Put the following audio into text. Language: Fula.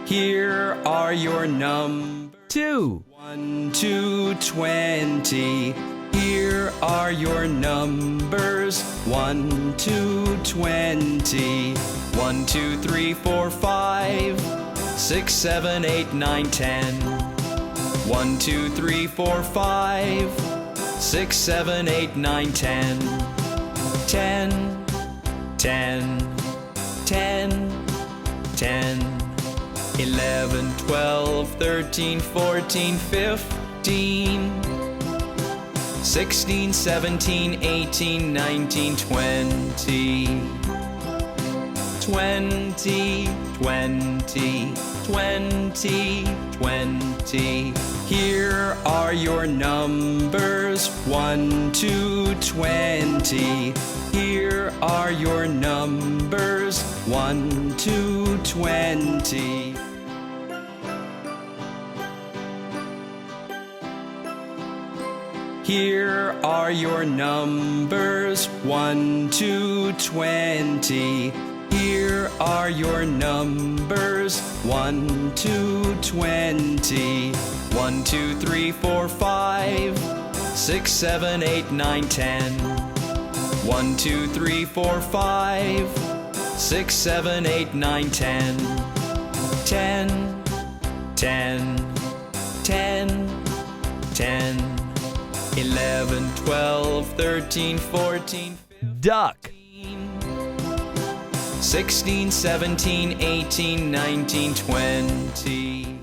Here are your numbers. 2, 1 to 20. Here are your numbers. 1 to 20. 1, 2, 3, 4, 5, 6, 7, 8, 9, 10. 1, 2, 3, 4, 5, 6, 7, 8, 9, 10. 10, 10, 10, 10. 11, 12, 13, 14, 15, 16, 17, 18, 19, 20, 20, 20, 20, 20. Here are your numbers. 1 to 20. Here are your numbers. 1 to 20. Here are your numbers. 1 to 20. Here are your numbers. 1 to 20. 1, 2, 3, 4, 5, 6, 7, 8, 9, 10. 1, 2, 3, 4, 5, 6, 7, 8, 9, 10. 10, 10, 10, 10. 11, 12, 13, 14, duck. 16, 17, 18, 19, 20.